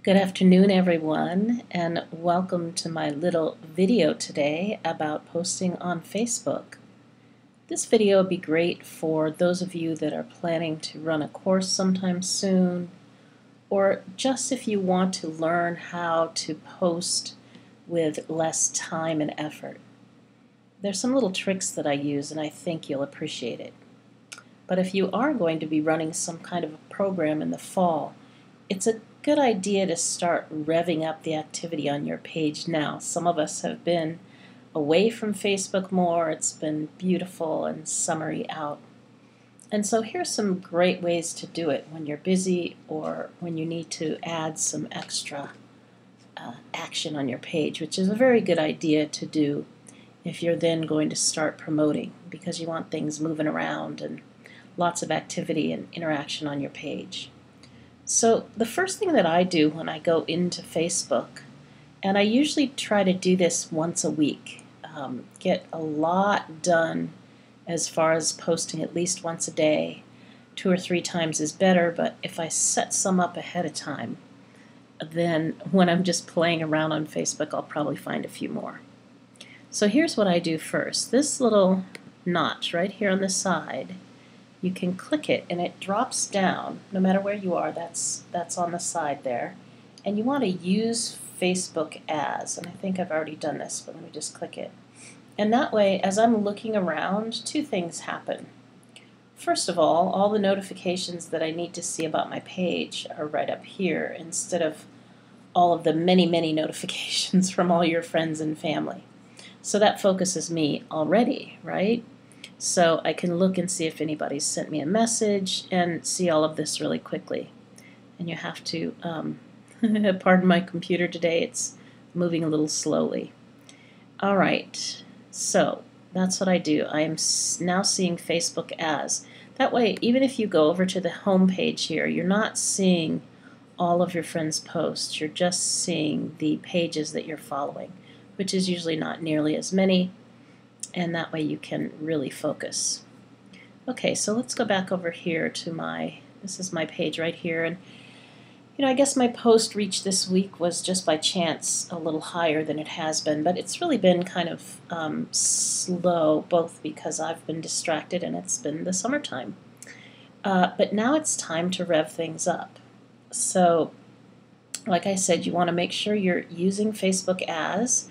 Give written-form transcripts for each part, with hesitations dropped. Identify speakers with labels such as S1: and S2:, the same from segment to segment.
S1: Good afternoon, everyone, and welcome to my little video today about posting on Facebook. This video would be great for those of you that are planning to run a course sometime soon, or just if you want to learn how to post with less time and effort. There's some little tricks that I use, and I think you'll appreciate it. But if you are going to be running some kind of a program in the fall, it's a good idea to start revving up the activity on your page now. Some of us have been away from Facebook more. It's been beautiful and summery out. And so here's some great ways to do it when you're busy or when you need to add some extra action on your page, which is a very good idea to do if you're then going to start promoting, because you want things moving around and lots of activity and interaction on your page. So the first thing that I do when I go into Facebook, and I usually try to do this once a week, get a lot done as far as posting at least once a day. 2 or 3 times is better, but if I set some up ahead of time, then when I'm just playing around on Facebook, I'll probably find a few more. So here's what I do first. This little notch right here on the side, you can click it and it drops down. No matter where you are, that's on the side there. And you want to use Facebook as, and I think I've already done this, but let me just click it. And that way, as I'm looking around, 2 things happen. First of all the notifications that I need to see about my page are right up here instead of all of the many notifications from all your friends and family. So that focuses me already, right? So I can look and see if anybody's sent me a message and see all of this really quickly. And you have to, pardon my computer today, it's moving a little slowly. All right, so that's what I do. I am now seeing Facebook as. That way, even if you go over to the home page here, you're not seeing all of your friends' posts. You're just seeing the pages that you're following, which is usually not nearly as many. And that way you can really focus. Okay, so let's go back over here to this is my page right here, and I guess my post reach this week was just by chance a little higher than it has been, but it's really been kind of slow, both because I've been distracted and it's been the summertime. But now it's time to rev things up. So, like I said, you want to make sure you're using Facebook as,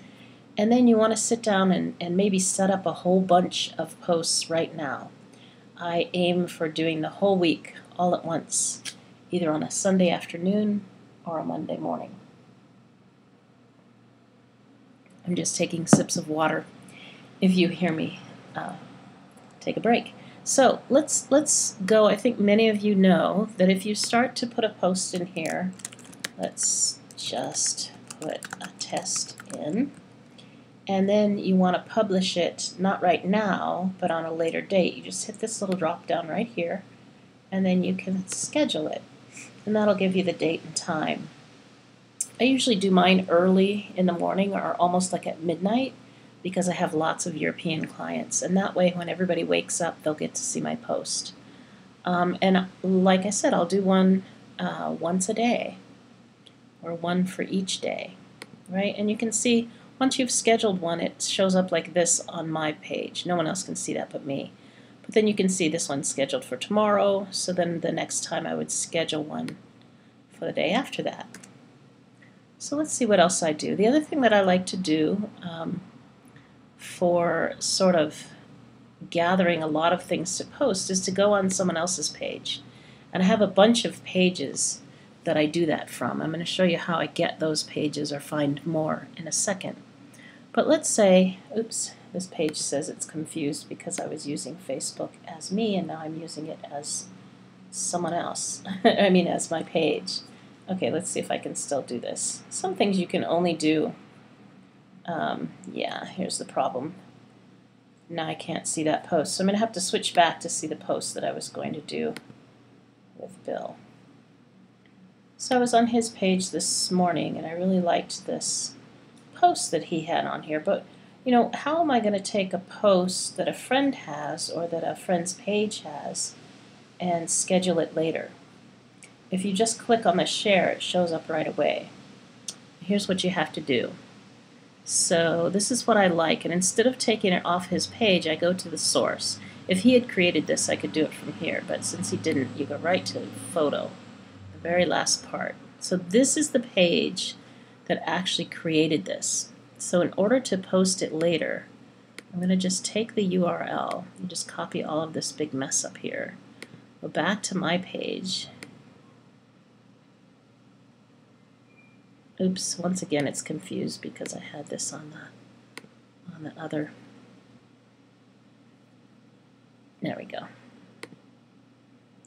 S1: and then you want to sit down and maybe set up a whole bunch of posts right now. I aim for doing the whole week all at once, either on a Sunday afternoon or a Monday morning. I'm just taking sips of water if you hear me take a break. So let's go. I think many of you know that if you start to put a post in here, let's just put a test in. And then you want to publish it, not right now, but on a later date. You just hit this little drop down right here, and then you can schedule it. And that'll give you the date and time. I usually do mine early in the morning or almost like at midnight because I have lots of European clients. And that way, when everybody wakes up, they'll get to see my post. And like I said, I'll do one once a day or one for each day, right? And you can see, once you've scheduled one, it shows up like this on my page. No one else can see that but me. But then you can see this one's scheduled for tomorrow, so then the next time I would schedule one for the day after that. So let's see what else I do. The other thing that I like to do for sort of gathering a lot of things to post is to go on someone else's page. And I have a bunch of pages that I do that from. I'm going to show you how I get those pages or find more in a second. But let's say, oops, this page says it's confused because I was using Facebook as me and now I'm using it as someone else. I mean, as my page. Okay, let's see if I can still do this. Some things you can only do, yeah, here's the problem. Now I can't see that post. So I'm going to have to switch back to see the post that I was going to do with Bill. So I was on his page this morning and I really liked this post that he had on here, but how am I going to take a post that a friend has or that a friend's page has and schedule it later? if you just click on the share, it shows up right away. Here's what you have to do. So this is what I like, and instead of taking it off his page, I go to the source. If he had created this, I could do it from here, but since he didn't, you go right to photo, the very last part. So this is the page that actually created this. So in order to post it later, I'm going to just take the URL and just copy all of this big mess up here. Go back to my page. Oops, once again it's confused because I had this on the other. There we go.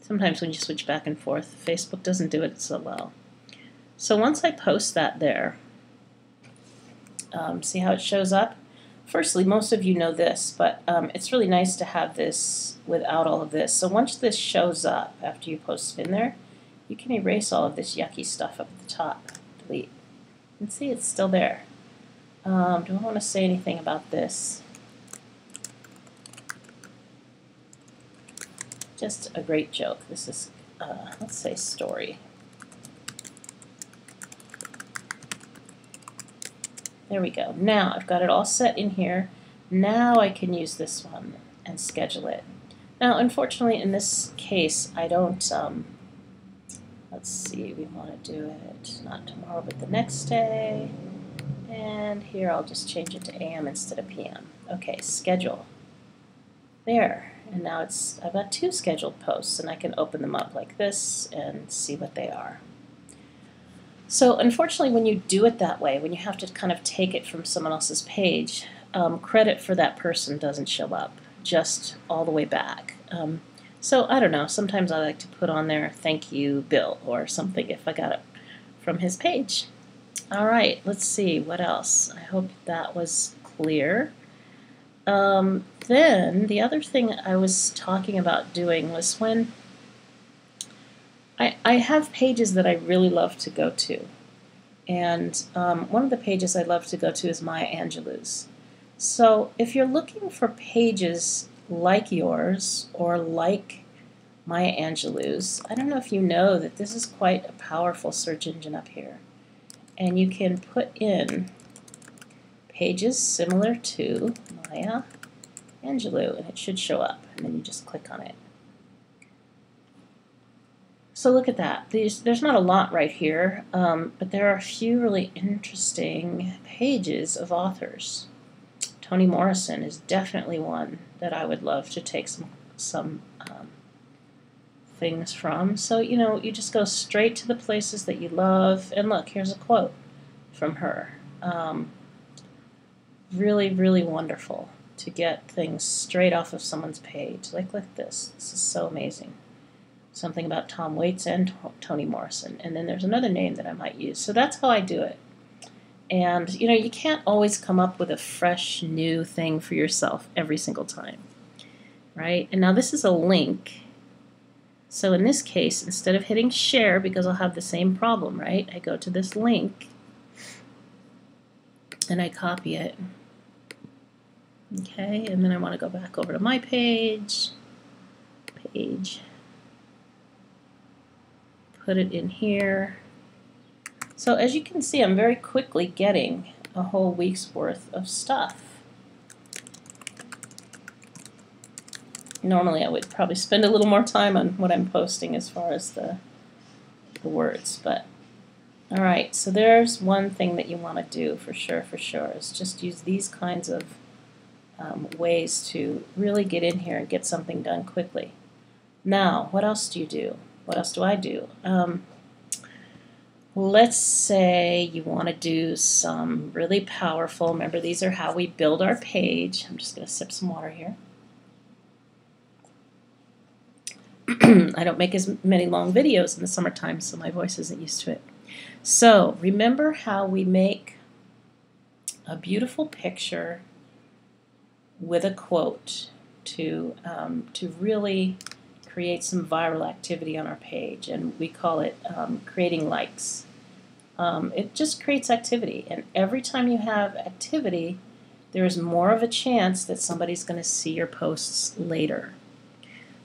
S1: Sometimes when you switch back and forth, Facebook doesn't do it so well. So once I post that there, see how it shows up? Firstly, most of you know this, but it's really nice to have this without all of this. So once this shows up after you post it in there, you can erase all of this yucky stuff up at the top. Delete. And see, it's still there. Do I want to say anything about this? Just a great joke. This is, let's say, story. There we go. Now I've got it all set in here. Now I can use this one and schedule it. Now, unfortunately, in this case, I don't, let's see, we want to do it not tomorrow, but the next day. And here I'll just change it to AM instead of PM. Okay, schedule. There. And now I've got 2 scheduled posts, and I can open them up like this and see what they are. So unfortunately, when you do it that way, when you have to kind of take it from someone else's page, credit for that person doesn't show up, just all the way back. So I don't know, sometimes I like to put on there, thank you, Bill, or something if I got it from his page. All right, let's see, what else? I hope that was clear. Then the other thing I was talking about doing was when I have pages that I really love to go to. And one of the pages I love to go to is Maya Angelou's. So if you're looking for pages like yours or like Maya Angelou's, I don't know if you know that this is quite a powerful search engine up here. And you can put in pages similar to Maya Angelou, and it should show up, and then you just click on it. So look at that. There's not a lot right here, but there are a few really interesting pages of authors. Toni Morrison is definitely one that I would love to take some things from. So, you know, you just go straight to the places that you love. And look, here's a quote from her. Really, really wonderful to get things straight off of someone's page. Like this. This is so amazing. Something about Tom Waits and Toni Morrison. And then there's another name that I might use. So that's how I do it. And, you know, you can't always come up with a fresh, new thing for yourself every single time, right? And now this is a link. So in this case, instead of hitting share, because I'll have the same problem, right? I go to this link, and I copy it. Okay, and then I want to go back over to my page, put it in here. So as you can see, I'm very quickly getting a whole week's worth of stuff. Normally I would probably spend a little more time on what I'm posting as far as the words, but all right, so there's one thing that you want to do for sure, is just use these kinds of ways to really get in here and get something done quickly. Now, what else do you do? What else do I do? Let's say you want to do some really powerful, remember these are how we build our page. I'm just going to sip some water here. I don't make as many long videos in the summertime, so my voice isn't used to it. So remember how we make a beautiful picture with a quote to really create some viral activity on our page, and we call it creating likes. It just creates activity, and every time you have activity, there is more of a chance that somebody's going to see your posts later.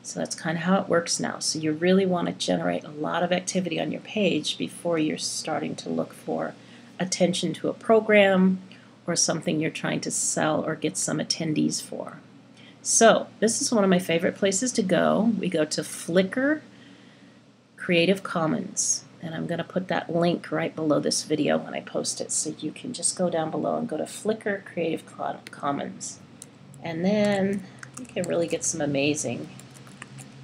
S1: So that's kind of how it works now. So you really want to generate a lot of activity on your page before you're starting to look for attention to a program or something you're trying to sell or get some attendees for. So this is one of my favorite places to go. We go to Flickr Creative Commons, and I'm going to put that link right below this video when I post it, so you can just go down below and go to Flickr Creative Commons. And then you can really get some amazing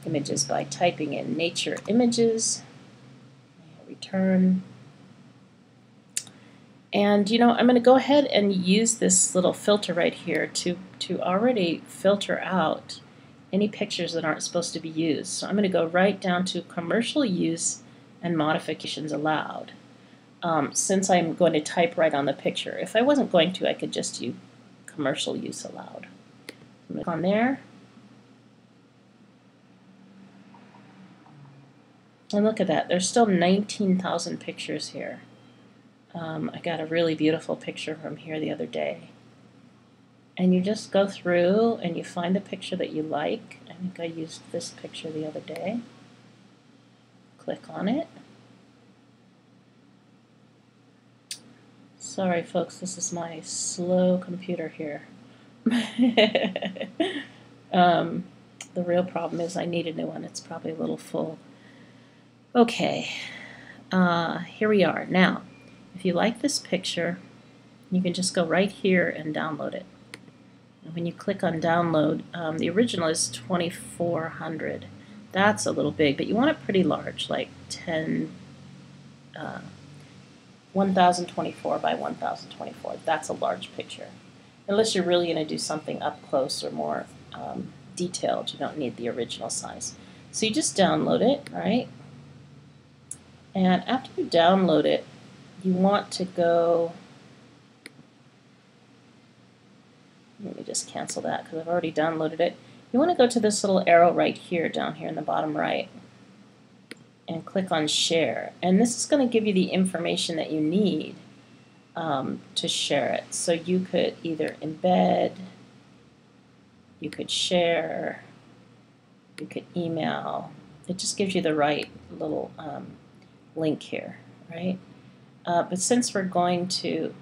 S1: images by typing in nature images, return. And I'm going to go ahead and use this little filter right here to already filter out any pictures that aren't supposed to be used. So I'm going to go right down to commercial use and modifications allowed. Since I'm going to type right on the picture. If I wasn't going to, I could just use commercial use allowed. I'm going to click on there. And look at that, there's still 19,000 pictures here. I got a really beautiful picture from here the other day. And you just go through and you find the picture that you like. I think I used this picture the other day. Click on it. Sorry folks, this is my slow computer here. The real problem is I need a new one. It's probably a little full. Okay, here we are. Now, if you like this picture, you can just go right here and download it. And when you click on download, the original is 2400. That's a little big, but you want it pretty large, like 1024 by 1024. That's a large picture. Unless you're really going to do something up close or more detailed, you don't need the original size. So you just download it, right? And after you download it, you want to go, let me just cancel that because I've already downloaded it. You want to go to this little arrow right here, down here in the bottom right, and click on share. And this is going to give you the information that you need to share it. So you could either embed, you could share, you could email. It just gives you the right little link here, right? But since we're going to,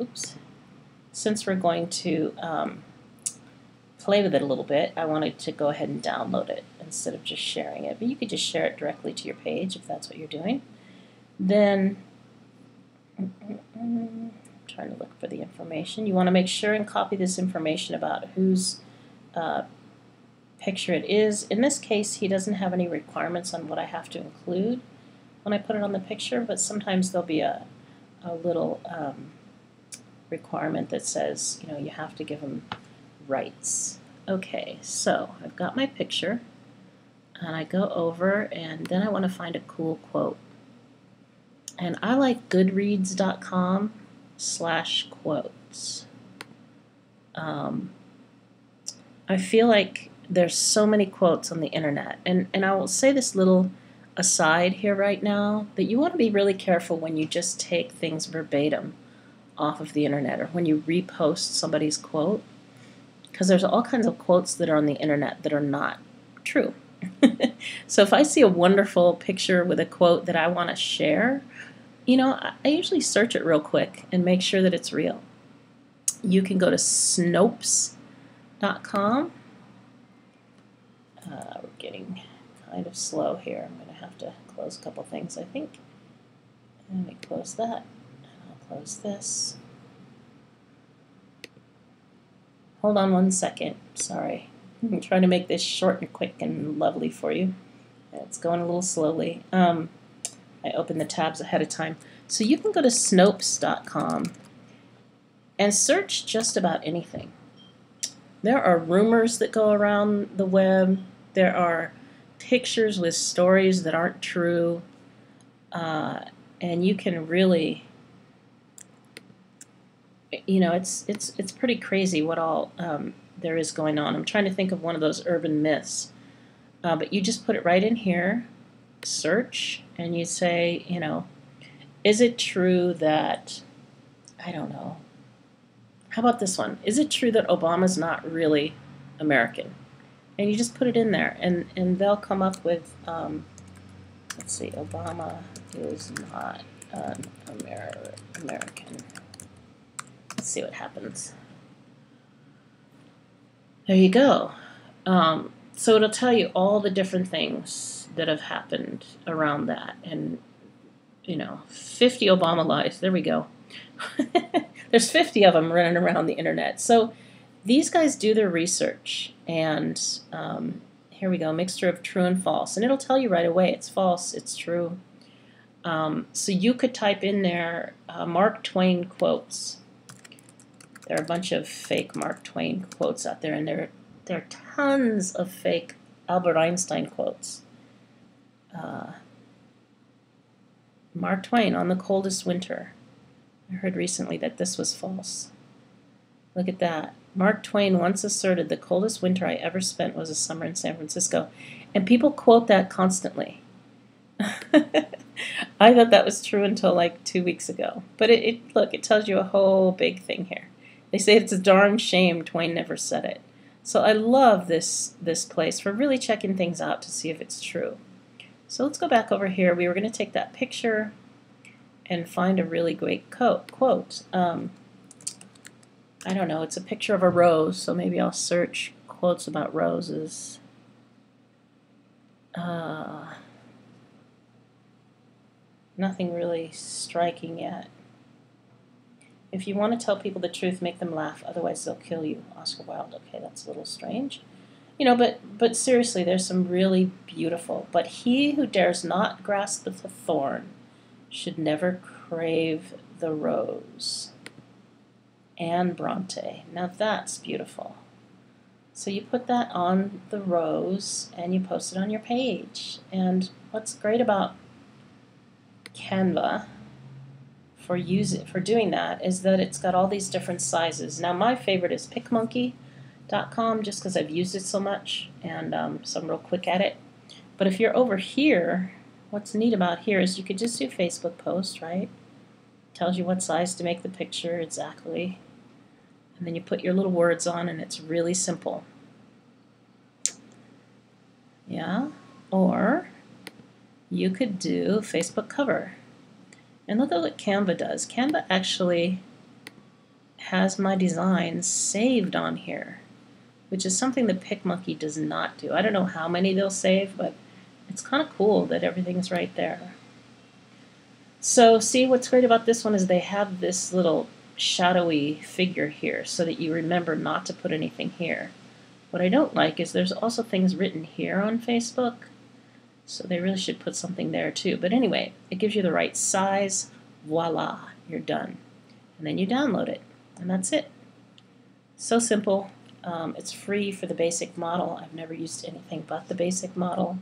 S1: play with it a little bit, I wanted to go ahead and download it instead of just sharing it. But you could just share it directly to your page if that's what you're doing. Then, I'm trying to look for the information. You want to make sure and copy this information about whose picture it is. In this case, he doesn't have any requirements on what I have to include when I put it on the picture, but sometimes there'll be a little requirement that says, you have to give him rights. Okay, so I've got my picture, and I go over, and then I want to find a cool quote. And I like goodreads.com/quotes. I feel like there's so many quotes on the internet, and I will say this little aside here right now, that you want to be really careful when you just take things verbatim off of the internet or when you repost somebody's quote, because there's all kinds of quotes that are on the internet that are not true. So if I see a wonderful picture with a quote that I want to share, I usually search it real quick and make sure that it's real. You can go to Snopes.com. We're getting kind of slow here. I'm going to have to close a couple things, I think. Let me close that. I'll close this. Hold on one second. Sorry. I'm trying to make this short and quick and lovely for you. It's going a little slowly. I opened the tabs ahead of time. So you can go to Snopes.com and search just about anything. There are rumors that go around the web. There are pictures with stories that aren't true. And you can really, it's pretty crazy what all there is going on. I'm trying to think of one of those urban myths. But you just put it right in here, search, and you say, is it true that, I don't know, how about this one? Is it true that Obama's not really American? and you just put it in there, and they'll come up with, let's see, Obama is not an American. Let's see what happens. There you go. So it'll tell you all the different things that have happened around that, and 50 Obama lies. There we go. There's 50 of them running around the internet. So these guys do their research, and here we go, mixture of true and false, and it'll tell you right away it's false, it's true. So you could type in there Mark Twain quotes. There are a bunch of fake Mark Twain quotes out there, and there are tons of fake Albert Einstein quotes. Mark Twain on the coldest winter. I heard recently that this was false. Look at that. Mark Twain once asserted the coldest winter I ever spent was a summer in San Francisco. And people quote that constantly. I thought that was true until like 2 weeks ago. But look, it tells you a whole big thing here. They say it's a darn shame Twain never said it. So I love this place for really checking things out to see if it's true. So let's go back over here. We were going to take that picture and find a really great quote. I don't know, it's a picture of a rose, so maybe I'll search quotes about roses. Nothing really striking yet. If you want to tell people the truth, make them laugh, otherwise they'll kill you. Oscar Wilde. Okay, that's a little strange. But seriously, there's some really beautiful. But he who dares not grasp the thorn should never crave the rose. Anne Bronte. Now that's beautiful. So you put that on the rose and you post it on your page. And what's great about Canva for doing that is that it's got all these different sizes. Now my favorite is PicMonkey.com just because I've used it so much, and so I'm real quick at it. But if you're over here, what's neat about here is you could just do Facebook post, right? Tells you what size to make the picture exactly. And then you put your little words on, and it's really simple. Yeah? Or you could do Facebook cover. And look at what Canva does. Canva actually has my designs saved on here, which is something that PicMonkey does not do. I don't know how many they'll save, but it's kind of cool that everything's right there. So see, what's great about this one is they have this little shadowy figure here so that you remember not to put anything here. What I don't like is there's also things written here on Facebook, so they really should put something there too. But anyway, it gives you the right size. Voila, you're done. And then you download it, and that's it. So simple. It's free for the basic model. I've never used anything but the basic model.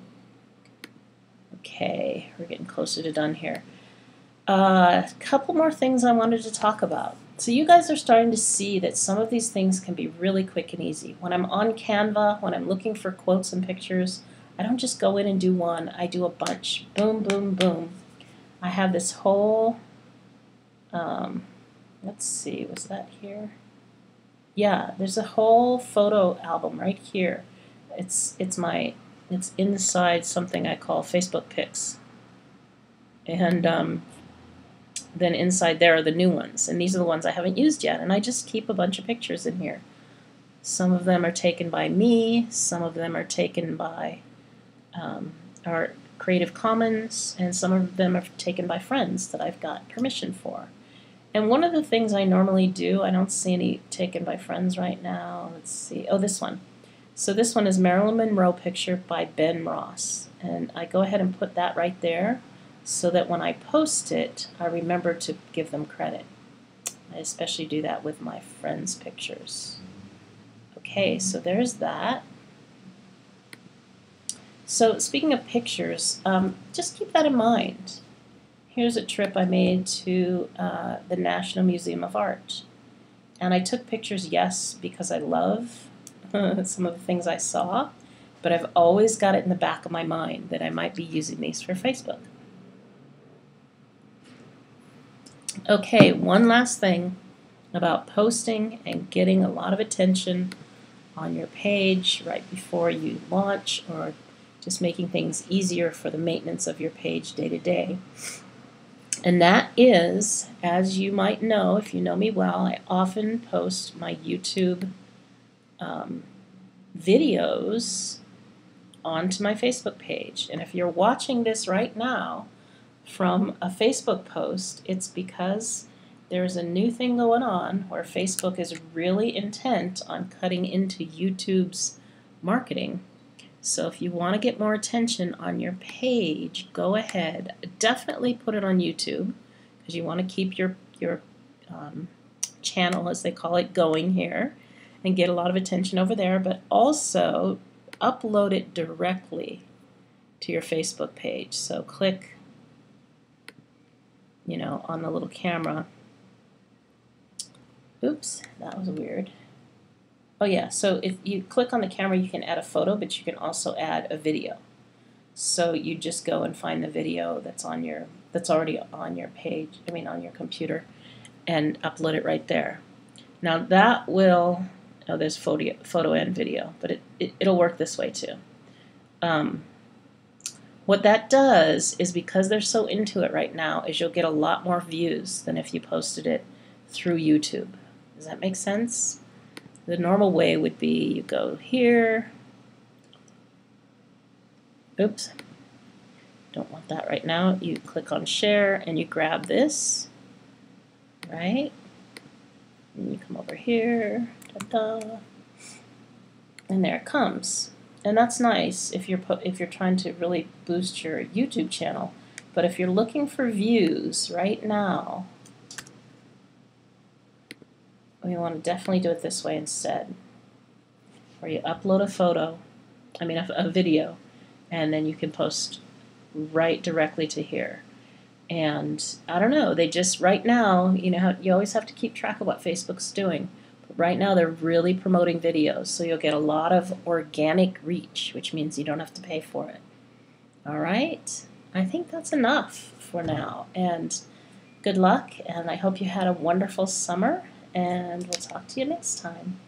S1: Okay, we're getting closer to done here. A couple more things I wanted to talk about. So you guys are starting to see that some of these things can be really quick and easy. When I'm on Canva, when I'm looking for quotes and pictures, I don't just go in and do one, I do a bunch. Boom, boom, boom. I have this whole, let's see, was that here? Yeah, there's a whole photo album right here. It's inside something I call Facebook Pics. And then inside there are the new ones, and these are the ones I haven't used yet, and I just keep a bunch of pictures in here. Some of them are taken by me, some of them are taken by our Creative Commons, and some of them are taken by friends that I've got permission for. And one of the things I normally do, I don't see any taken by friends right now. Let's see. Oh, this one. So this one is Marilyn Monroe picture by Ben Ross. And I go ahead and put that right there so that when I post it, I remember to give them credit. I especially do that with my friends' pictures. Okay, so there's that. So speaking of pictures, just keep that in mind. Here's a trip I made to the National Museum of Art. And I took pictures, yes, because I love some of the things I saw, but I've always got it in the back of my mind that I might be using these for Facebook. Okay, one last thing about posting and getting a lot of attention on your page right before you launch, or just making things easier for the maintenance of your page day to day. And that is, as you might know, if you know me well, I often post my YouTube videos onto my Facebook page. And if you're watching this right now from a Facebook post, it's because there's a new thing going on where Facebook is really intent on cutting into YouTube's marketing. So if you want to get more attention on your page, go ahead. Definitely put it on YouTube, because you want to keep your channel, as they call it, going here and get a lot of attention over there, but also upload it directly to your Facebook page. So click, on the little camera. Oops, that was weird. Oh yeah, so if you click on the camera, you can add a photo, but you can also add a video. So you just go and find the video that's already on your page, on your computer, and upload it right there. Now that will, there's photo and video, but it'll work this way too. What that does is, because they're so into it right now, is you'll get a lot more views than if you posted it through YouTube. Does that make sense? The normal way would be you go here. Oops. Don't want that right now. You click on share and you grab this, right? And you come over here, ta-da, and there it comes. And that's nice if you're trying to really boost your YouTube channel. But if you're looking for views right now, we want to definitely do it this way instead, where you upload a video, and then you can post right directly to here. And I don't know, they just, right now, you always have to keep track of what Facebook's doing. But right now they're really promoting videos, so you'll get a lot of organic reach, which means you don't have to pay for it. All right, I think that's enough for now. And good luck, and I hope you had a wonderful summer, and we'll talk to you next time.